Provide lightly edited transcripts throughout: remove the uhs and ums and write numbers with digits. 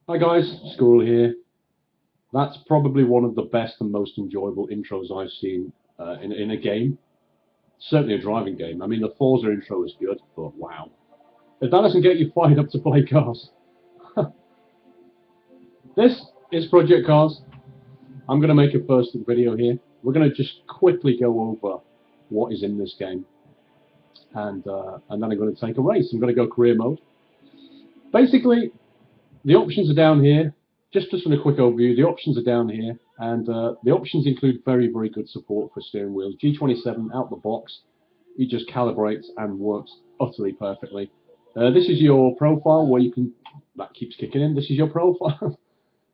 Hi guys, School here. That's probably one of the best and most enjoyable intros I've seen in a game. Certainly a driving game. I mean, the Forza intro is good, but wow. If that doesn't get you fired up to play cars. This is Project Cars. I'm going to make a first video here. We're going to just quickly go over what is in this game. And then I'm going to take a race. I'm going to go career mode. Basically, the options are down here. Just on a quick overview, the options are down here, and the options include very, very good support for steering wheels. G27 out the box, it just calibrates and works utterly perfectly. This is your profile where you can, that keeps kicking in, this is your profile,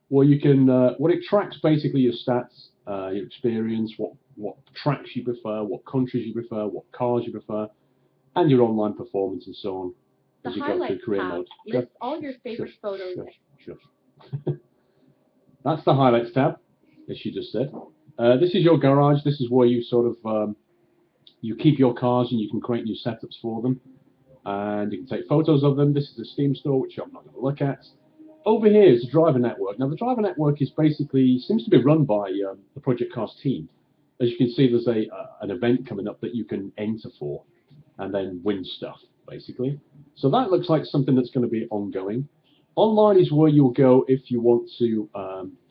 where you can, what it tracks basically your stats, your experience, what tracks you prefer, what countries you prefer, what cars you prefer, and your online performance and so on. The as you go highlights through career tab mode. lists all your favorite photos. Shush. That's the highlights tab, as she just said. This is your garage. This is where you sort of you keep your cars and you can create new setups for them, and you can take photos of them. This is the Steam store, which I'm not going to look at. Over here is the driver network. Now the driver network is basically seems to be run by the Project Cars team. As you can see, there's an event coming up that you can enter for, and then win stuff basically. So that looks like something that's going to be ongoing. Online is where you'll go if you want to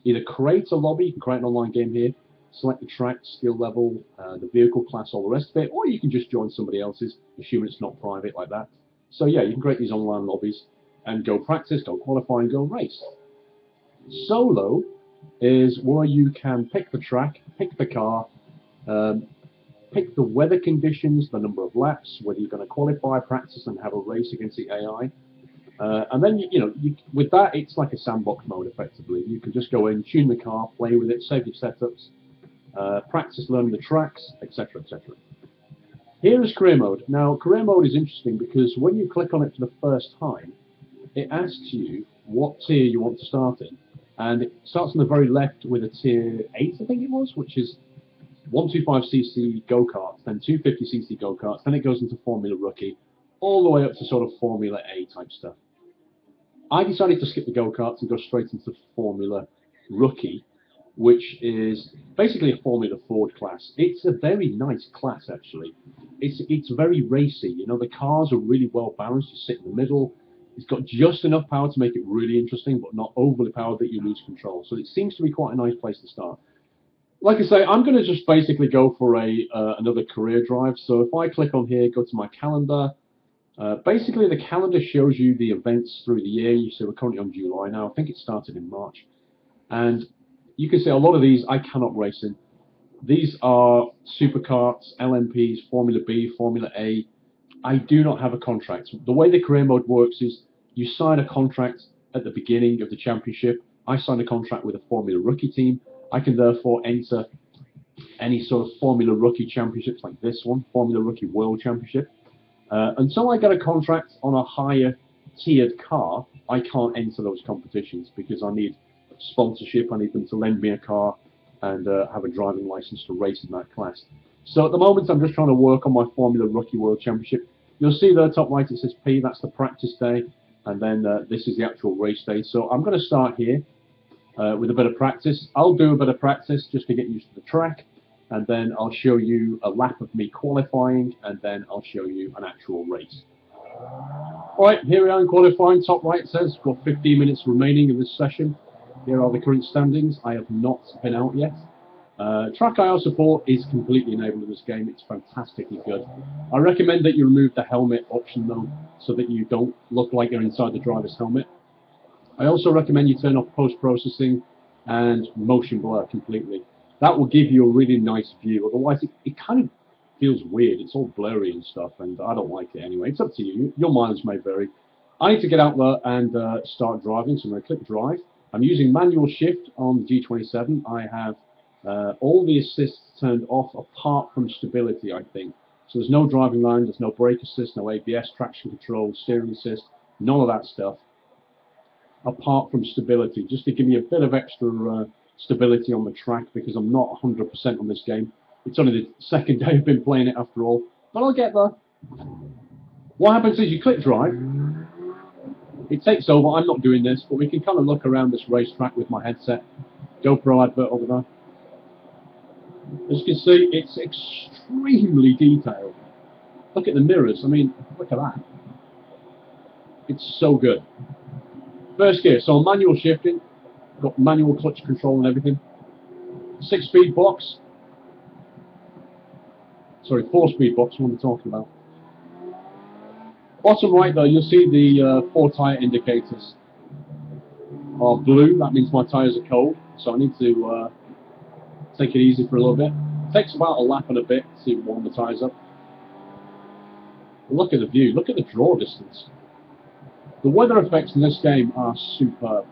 either create a lobby, you can create an online game here, select the track, skill level, the vehicle class, all the rest of it, or you can just join somebody else's, assuming it's not private like that. So yeah, you can create these online lobbies and go practice, go qualify, and go race. Solo is where you can pick the track, pick the car, pick the weather conditions, the number of laps, whether you're going to qualify, practice, and have a race against the AI. And then, with that, it's like a sandbox mode, effectively. You can just go in, tune the car, play with it, save your setups, practice learning the tracks, etc., etc. Here is career mode. Now, career mode is interesting because when you click on it for the first time, it asks you what tier you want to start in. And it starts on the very left with a tier 8, I think it was, which is 125cc go-karts, then 250cc go-karts, then it goes into Formula Rookie, all the way up to sort of Formula A type stuff. I decided to skip the go-karts and go straight into Formula Rookie, which is basically a Formula Ford class. It's a very nice class, actually. It's very racy. The cars are really well balanced. You sit in the middle. It's got just enough power to make it really interesting, but not overly powered that you lose control. So it seems to be quite a nice place to start. Like I say, I'm going to just basically go for another career drive. So if I click on here, go to my calendar, basically the calendar shows you the events through the year. You see we're currently on July now. I think it started in March. And you can see a lot of these I cannot race in. These are supercarts, LMPs, Formula B, Formula A. I do not have a contract. The way the career mode works is you sign a contract at the beginning of the championship. I signed a contract with a Formula Rookie team. I can therefore enter any sort of Formula Rookie championships like this one, Formula Rookie World Championship. Until I get a contract on a higher tiered car, I can't enter those competitions because I need sponsorship. I need them to lend me a car and have a driving license to race in that class. So at the moment, I'm just trying to work on my Formula Rookie World Championship. You'll see there, top right, it says P. That's the practice day, and then this is the actual race day. So I'm going to start here with a bit of practice. I'll do a bit of practice just to get used to the track, and then I'll show you a lap of me qualifying, and then I'll show you an actual race. Alright, here we are in qualifying. Top right says we've got 15 minutes remaining in this session. Here are the current standings. I have not been out yet. Track IR support is completely enabled in this game. It's fantastically good. I recommend that you remove the helmet option though, so that you don't look like you're inside the driver's helmet. I also recommend you turn off post-processing and motion blur completely. That will give you a really nice view. Otherwise, it kind of feels weird. It's all blurry and stuff, and I don't like it anyway. It's up to you. Your mileage may vary. I need to get out there and start driving, so I'm going to click drive. I'm using manual shift on the G27. I have all the assists turned off apart from stability, I think. So there's no driving line, there's no brake assist, no ABS, traction control, steering assist, none of that stuff, apart from stability, just to give me a bit of extra stability on the track, because I'm not 100% on this game. It's only the second day I've been playing it after all, but I'll get there. What happens is you click drive, it takes over. I'm not doing this, but we can kind of look around this racetrack with my headset. GoPro advert over there. As you can see, it's extremely detailed. Look at the mirrors. I mean, look at that. It's so good. First gear, so manual shifting, got manual clutch control and everything. 6-speed box. Sorry, 4-speed box, what I'm talking about. Bottom right though, you'll see the 4 tyre indicators are blue. That means my tyres are cold, so I need to take it easy for a little bit. It takes about a lap and a bit to warm the tyres up. Look at the view, look at the draw distance. The weather effects in this game are superb.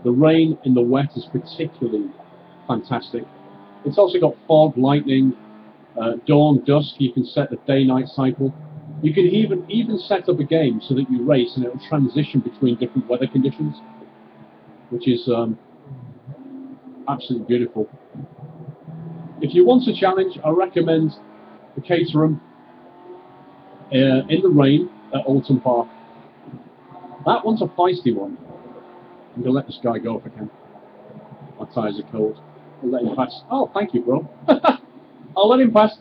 The rain in the wet is particularly fantastic. It's also got fog, lightning, dawn, dusk. You can set the day-night cycle. You can even set up a game so that you race and it will transition between different weather conditions, which is absolutely beautiful. If you want a challenge, I recommend the Caterham in the rain at Alton Park. That one's a feisty one. I'm going to let this guy go if I can. My tyres are cold. I'll let him pass. Oh, thank you, bro. I'll let him pass.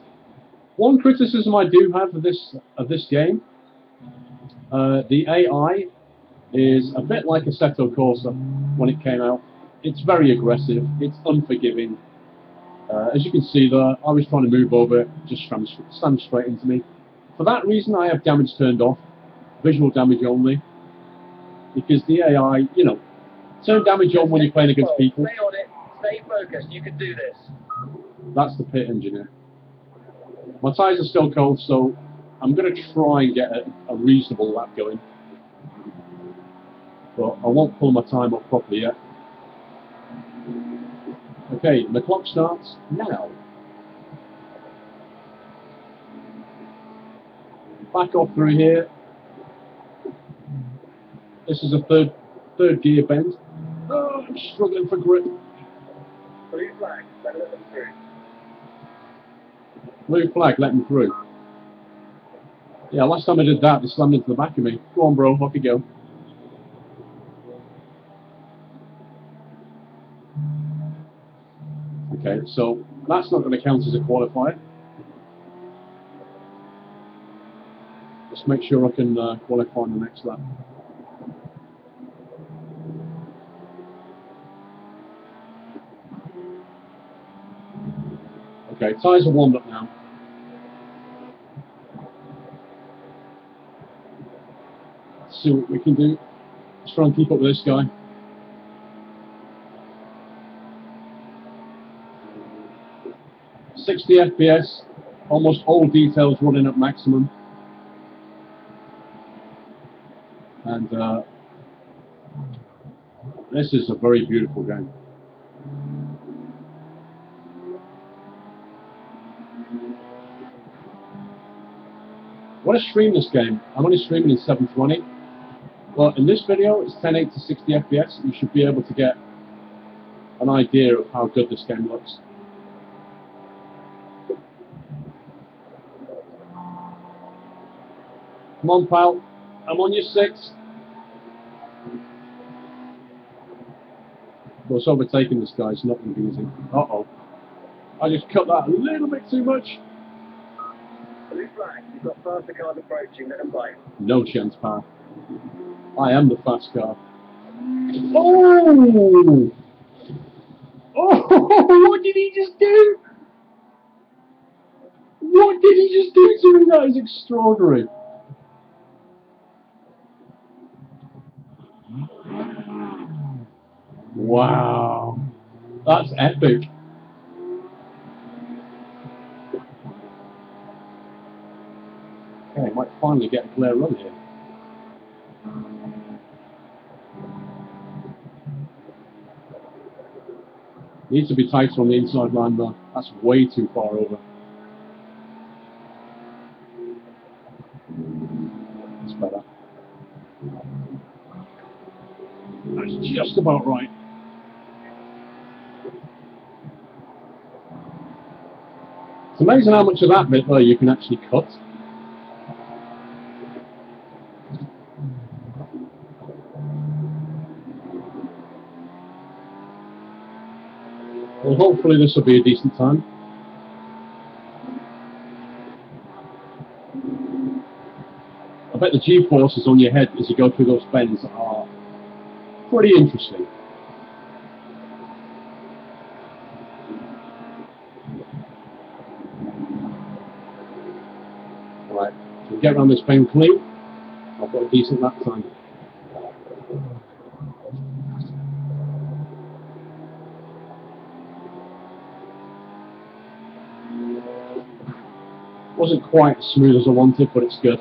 One criticism I do have of this game, the AI is a bit like Assetto Corsa when it came out. It's very aggressive. It's unforgiving. As you can see there, I was trying to move over, just slammed straight into me. For that reason, I have damage turned off, visual damage only, because the AI, you know, turn damage on when you're playing against people. Stay on it, stay focused, you can do this. That's the pit engineer. My tyres are still cold, so I'm going to try and get a reasonable lap going. But I won't pull my time up properly yet. Okay, the clock starts now. Back off through here. This is a third gear bend. Oh, I'm struggling for grip. Blue flag, let them through. Blue flag, let me through. Yeah, last time I did that, they slammed into the back of me. Go on, bro, off you go. Okay, so that's not going to count as a qualifier. Let's make sure I can qualify on the next lap. Okay, tyres are warmed up now. Let's see what we can do. Let's try and keep up with this guy. .60 FPS, almost all details running at maximum. And this is a very beautiful game. want to stream this game. I'm only streaming in 720. But in this video, it's 1080 to 60 FPS. You should be able to get an idea of how good this game looks. Come on, pal. I'm on your 6. Of course, overtaking this guy is not going to be easy. Uh-oh. I just cut that a little bit too much. Blue flag. You've got faster cars approaching. Let them fight. No chance, pal. I am the fast car. Oh! Oh! What did he just do? What did he just do to me? That is extraordinary. Wow. That's epic. Okay, I might finally get a clear run here. Needs to be tighter on the inside line though. That's way too far over. That's better. That's just about right. It's amazing how much of that bit there you can actually cut. Well, hopefully this will be a decent time. I bet the G-forces on your head as you go through those bends are pretty interesting. Right, so we get around this bend clean. I've got a decent lap time. Wasn't quite as smooth as I wanted, but it's good.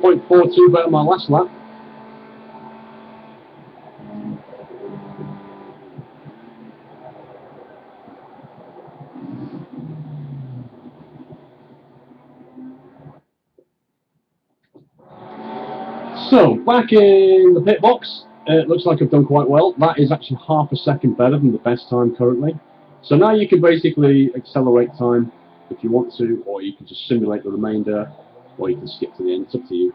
0.42 better than my last lap. So, back in the pit box, it looks like I've done quite well. That is actually half a second better than the best time currently. So now you can basically accelerate time if you want to, or you can just simulate the remainder, or you can skip to the end. It's up to you.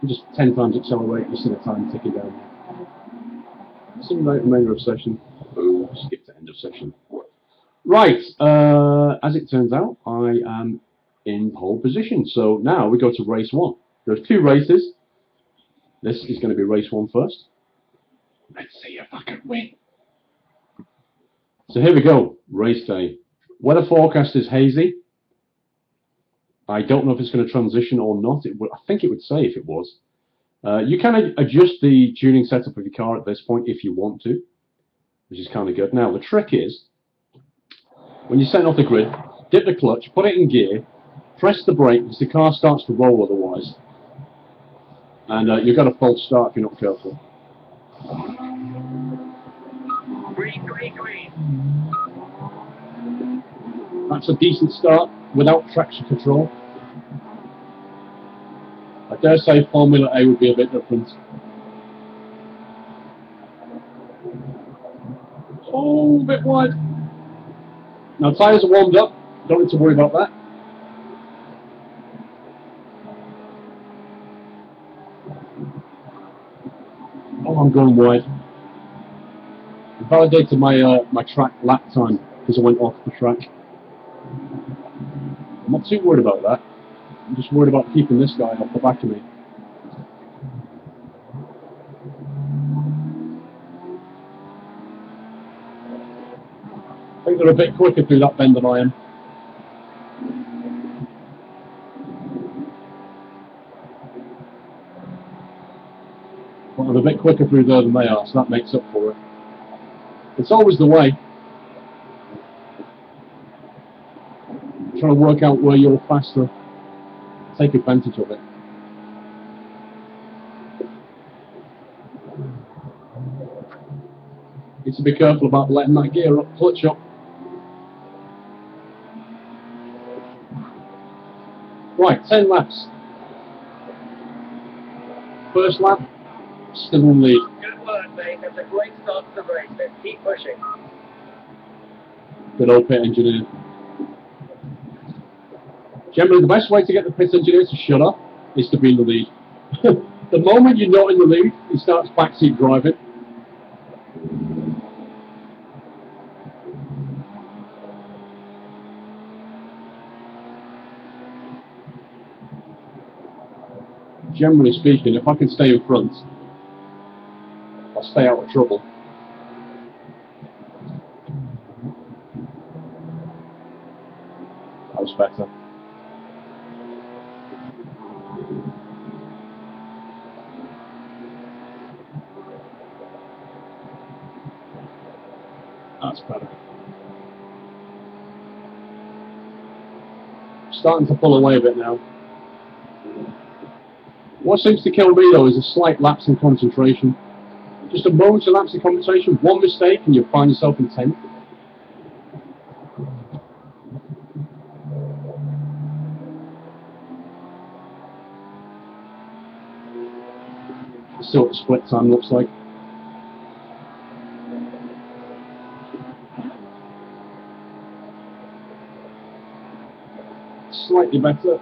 You just 10 times accelerate, you see the time ticking down. Simulate remainder of session. Boom, skip to end of session. Right, as it turns out, I am in pole position. So now we go to race 1. There's 2 races. This is going to be race 1 first. Let's see if I can win. So here we go, race day. Weather forecast is hazy. I don't know if it's going to transition or not. I think it would say if it was. You can adjust the tuning setup of your car at this point if you want to, which is kind of good. Now the trick is, when you're setting off the grid, dip the clutch, put it in gear, press the brake because the car starts to roll otherwise. And you've got a false start if you're not careful. Green, green, green. That's a decent start without traction control. I dare say Formula A would be a bit different. Oh, a bit wide. Now tyres are warmed up. Don't need to worry about that. Oh, I'm going wide. I validated my track lap time because I went off the track. I'm not too worried about that. I'm just worried about keeping this guy off the back of me. I think they're a bit quicker through that bend than I am. But I'm a bit quicker through there than they are, so that makes up for it. It's always the way. Trying to work out where you're faster. Take advantage of it. Need to be careful about letting that gear up, clutch up. Right, 10 laps. First lap, still in lead. Good work, mate. That's a great start to the race. Let's keep pushing. Good old pit engineer. Generally, the best way to get the pit engineer to shut up is to be in the lead. The moment you're not in the lead, he starts backseat driving. Generally speaking, if I can stay in front, I'll stay out of trouble. That was better. That's better. Starting to pull away a bit now. What seems to kill me though is a slight lapse in concentration. Just a moment's lapse in concentration, one mistake and you'll find yourself in 10th. See what the split time looks like. Slightly better.